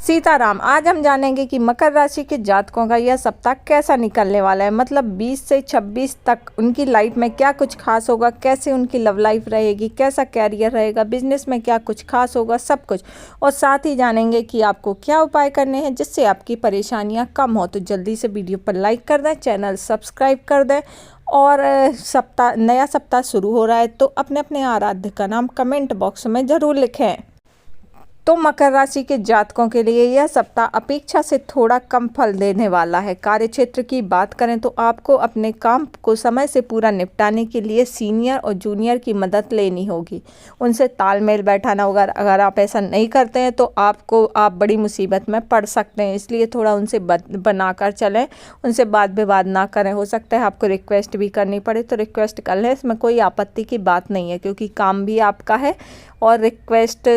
सीताराम। आज हम जानेंगे कि मकर राशि के जातकों का यह सप्ताह कैसा निकलने वाला है। मतलब 20 से 26 तक उनकी लाइफ में क्या कुछ खास होगा, कैसे उनकी लव लाइफ रहेगी, कैसा कैरियर रहेगा, बिजनेस में क्या कुछ खास होगा, सब कुछ। और साथ ही जानेंगे कि आपको क्या उपाय करने हैं जिससे आपकी परेशानियां कम हो। तो जल्दी से वीडियो पर लाइक कर दें, चैनल सब्सक्राइब कर दें। और नया सप्ताह शुरू हो रहा है तो अपने अपने आराध्य का नाम कमेंट बॉक्स में ज़रूर लिखें। तो मकर राशि के जातकों के लिए यह सप्ताह अपेक्षा से थोड़ा कम फल देने वाला है। कार्यक्षेत्र की बात करें तो आपको अपने काम को समय से पूरा निपटाने के लिए सीनियर और जूनियर की मदद लेनी होगी, उनसे तालमेल बैठाना होगा। अगर आप ऐसा नहीं करते हैं तो आप बड़ी मुसीबत में पड़ सकते हैं, इसलिए थोड़ा उनसे बनाकर चलें, उनसे बात विवाद ना करें। हो सकता है आपको रिक्वेस्ट भी करनी पड़े तो रिक्वेस्ट कर लें, इसमें कोई आपत्ति की बात नहीं है, क्योंकि काम भी आपका है और रिक्वेस्ट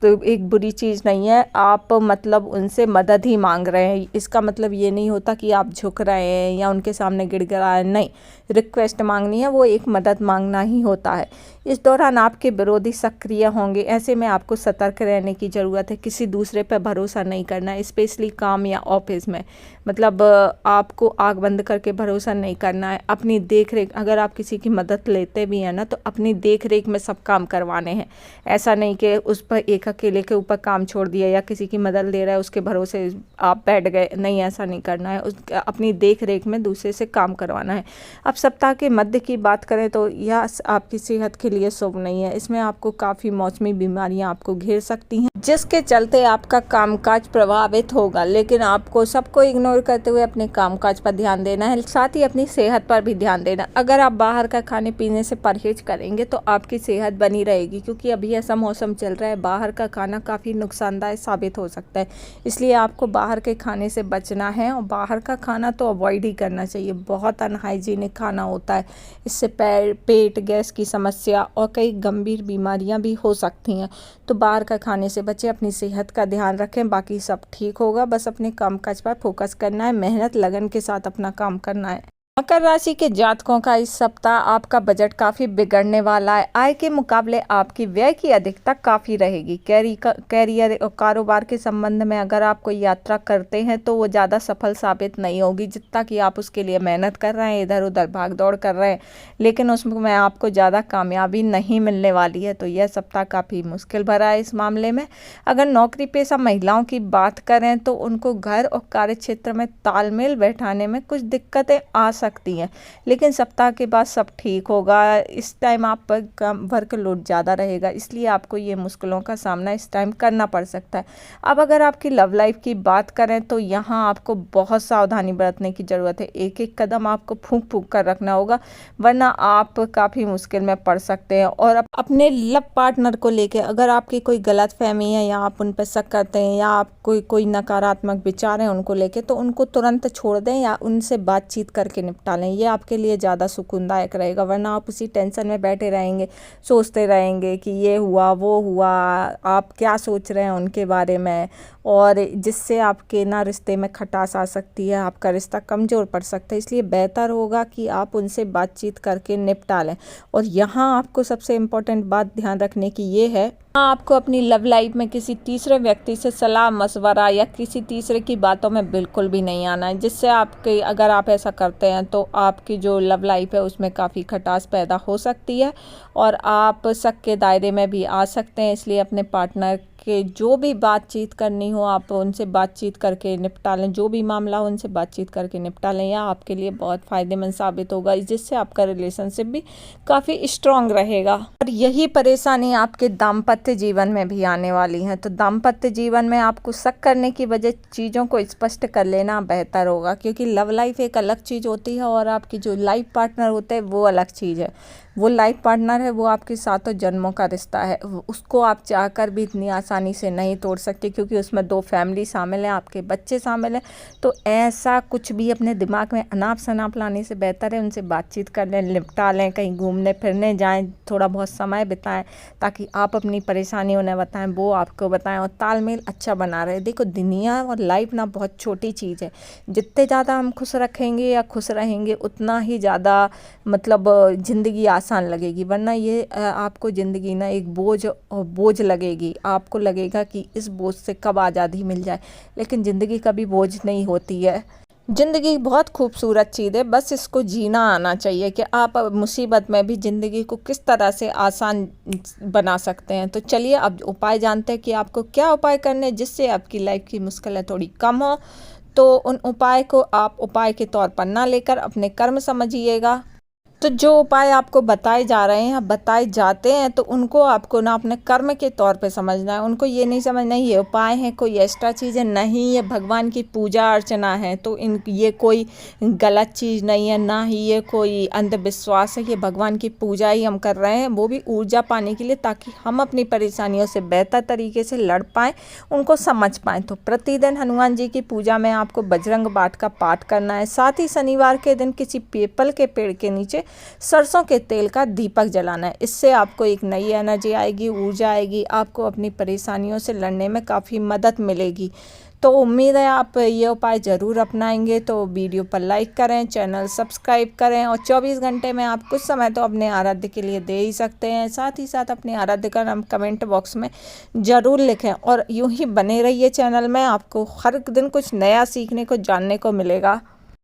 तो एक बुरी चीज़ नहीं है। आप मतलब उनसे मदद ही मांग रहे हैं, इसका मतलब ये नहीं होता कि आप झुक रहे हैं या उनके सामने गिड़गिड़ा रहे हैं। नहीं, रिक्वेस्ट मांगनी है, वो एक मदद मांगना ही होता है। इस दौरान आपके विरोधी सक्रिय होंगे, ऐसे में आपको सतर्क रहने की ज़रूरत है। किसी दूसरे पर भरोसा नहीं करना है, स्पेशली काम या ऑफिस में। मतलब आपको आँख बंद करके भरोसा नहीं करना है। अपनी देख रेख, अगर आप किसी की मदद लेते भी हैं ना, तो अपनी देख रेख में सब काम करवाने हैं। ऐसा नहीं कि उस पर एक अकेले के ऊपर काम छोड़ दिया या किसी की मदद ले रहा है उसके भरोसे आप बैठ गए। नहीं, ऐसा नहीं करना है। अपनी देख रेख में दूसरे से काम करवाना है। अब सप्ताह के मध्य की बात करें तो यह आपकी सेहत के लिए शुभ नहीं है। इसमें आपको काफ़ी मौसमी बीमारियां आपको घेर सकती हैं, जिसके चलते आपका कामकाज प्रभावित होगा। लेकिन आपको सबको इग्नोर करते हुए अपने कामकाज पर ध्यान देना है, साथ ही अपनी सेहत पर भी ध्यान देना। अगर आप बाहर का खाने पीने से परहेज करेंगे तो आपकी सेहत बनी रहेगी, क्योंकि अभी ऐसा मौसम चल रहा है, बाहर का खाना काफ़ी नुकसानदायक साबित हो सकता है। इसलिए आपको बाहर के खाने से बचना है और बाहर का खाना तो अवॉइड ही करना चाहिए। बहुत अनहाइजीनिक खाना होता है, इससे पेट गैस की समस्या और कई गंभीर बीमारियां भी हो सकती हैं। तो बाहर का खाने से बचें, अपनी सेहत का ध्यान रखें, बाकी सब ठीक होगा। बस अपने कामकाज पर फोकस करना है, मेहनत लगन के साथ अपना काम करना है। मकर राशि के जातकों का इस सप्ताह आपका बजट काफ़ी बिगड़ने वाला है। आय के मुकाबले आपकी व्यय की अधिकता काफ़ी रहेगी। कैरियर और कारोबार के संबंध में अगर आप कोई यात्रा करते हैं तो वो ज़्यादा सफल साबित नहीं होगी, जितना कि आप उसके लिए मेहनत कर रहे हैं, इधर उधर भाग दौड़ कर रहे हैं, लेकिन उसमें आपको ज़्यादा कामयाबी नहीं मिलने वाली है। तो यह सप्ताह काफ़ी मुश्किल भरा है इस मामले में। अगर नौकरी पेशा महिलाओं की बात करें तो उनको घर और कार्य क्षेत्र में तालमेल बैठाने में कुछ दिक्कतें आ सकती हैं, लेकिन सप्ताह के बाद सब ठीक होगा। इस टाइम आप पर काम वर्कलोड ज़्यादा रहेगा, इसलिए आपको ये मुश्किलों का सामना इस टाइम करना पड़ सकता है। अब अगर आपकी लव लाइफ की बात करें तो यहाँ आपको बहुत सावधानी बरतने की ज़रूरत है। एक एक कदम आपको फूंक फूंक कर रखना होगा, वरना आप काफ़ी मुश्किल में पड़ सकते हैं। और अपने लव पार्टनर को लेकर अगर आपकी कोई गलत फहमी है या आप उन पर शक करते हैं या आप कोई नकारात्मक विचार हैं उनको लेकर, तो उनको तुरंत छोड़ दें या उनसे बातचीत करके निपटा लें। ये आपके लिए ज़्यादा सुकूनदायक रहेगा, वरना आप उसी टेंशन में बैठे रहेंगे, सोचते रहेंगे कि ये हुआ वो हुआ, आप क्या सोच रहे हैं उनके बारे में, और जिससे आपके ना रिश्ते में खटास आ सकती है, आपका रिश्ता कमज़ोर पड़ सकता है। इसलिए बेहतर होगा कि आप उनसे बातचीत करके निपटा लें। और यहाँ आपको सबसे इम्पोर्टेंट बात ध्यान रखने की ये है, आपको अपनी लव लाइफ में किसी तीसरे व्यक्ति से सलाह मशवरा या किसी तीसरे की बातों में बिल्कुल भी नहीं आना है, जिससे आपके अगर आप ऐसा करते हैं तो आपकी जो लव लाइफ है उसमें काफ़ी खटास पैदा हो सकती है और आप शक के दायरे में भी आ सकते हैं। इसलिए अपने पार्टनर के जो भी बातचीत करनी हो आप उनसे बातचीत करके निपटा लें, जो भी मामला हो उनसे बातचीत करके निपटा लें। यह आपके लिए बहुत फ़ायदेमंद साबित होगा, जिससे आपका रिलेशनशिप भी काफ़ी स्ट्रॉन्ग रहेगा। और यही परेशानी आपके दाम्पत्य जीवन में भी आने वाली है। तो दाम्पत्य जीवन में आपको शक करने की वजह चीज़ों को स्पष्ट कर लेना बेहतर होगा, क्योंकि लव लाइफ एक अलग चीज़ होती है और आपकी जो लाइफ पार्टनर होते हैं वो अलग चीज़ है। वो लाइफ पार्टनर है, वो आपके सातों जन्मों का रिश्ता है, उसको आप चाहकर भी इतनी आसानी से नहीं तोड़ सकते, क्योंकि उसमें 2 फैमिली शामिल हैं, आपके बच्चे शामिल हैं। तो ऐसा कुछ भी अपने दिमाग में अनाप शनाप लाने से बेहतर है उनसे बातचीत कर लें, निपटा लें, कहीं घूमने फिरने जाएं, थोड़ा बहुत समय बिताएं, ताकि आप अपनी परेशानी उन्हें बताएं, वो आपको बताएं और तालमेल अच्छा बना रहे। देखो, दुनिया और लाइफ ना बहुत छोटी चीज़ है, जितने ज़्यादा हम खुश रखेंगे या खुश रहेंगे उतना ही ज़्यादा मतलब ज़िंदगी आसान लगेगी, वरना ये आपको ज़िंदगी ना एक बोझ लगेगी। आपको लगेगा कि इस बोझ से कब आज़ादी मिल जाए, लेकिन ज़िंदगी कभी बोझ नहीं होती है। ज़िंदगी बहुत खूबसूरत चीज़ है, बस इसको जीना आना चाहिए कि आप मुसीबत में भी ज़िंदगी को किस तरह से आसान बना सकते हैं। तो चलिए अब उपाय जानते हैं कि आपको क्या उपाय करने हैं जिससे आपकी लाइफ की मुश्किलें थोड़ी कम हो। तो उन उपाय को आप उपाय के तौर पर ना लेकर अपने कर्म समझिएगा। तो जो उपाय आपको बताए जा रहे हैं, बताए जाते हैं, तो उनको आपको ना अपने कर्म के तौर पे समझना है। उनको ये नहीं समझना ये उपाय है कोई एक्स्ट्रा चीज़ है, नहीं ये भगवान की पूजा अर्चना है। तो ये कोई गलत चीज़ नहीं है, ना ही ये कोई अंधविश्वास है। ये भगवान की पूजा ही हम कर रहे हैं, वो भी ऊर्जा पाने के लिए, ताकि हम अपनी परेशानियों से बेहतर तरीके से लड़ पाएँ, उनको समझ पाएँ। तो प्रतिदिन हनुमान जी की पूजा में आपको बजरंग बाण का पाठ करना है। साथ ही शनिवार के दिन किसी पीपल के पेड़ के नीचे सरसों के तेल का दीपक जलाना है। इससे आपको एक नई एनर्जी आएगी, ऊर्जा आएगी, आपको अपनी परेशानियों से लड़ने में काफ़ी मदद मिलेगी। तो उम्मीद है आप ये उपाय ज़रूर अपनाएंगे। तो वीडियो पर लाइक करें, चैनल सब्सक्राइब करें, और 24 घंटे में आप कुछ समय तो अपने आराध्य के लिए दे ही सकते हैं। साथ ही साथ अपने आराध्य का नाम कमेंट बॉक्स में ज़रूर लिखें, और यूं ही बने रहिए चैनल में। आपको हर दिन कुछ नया सीखने को, जानने को मिलेगा।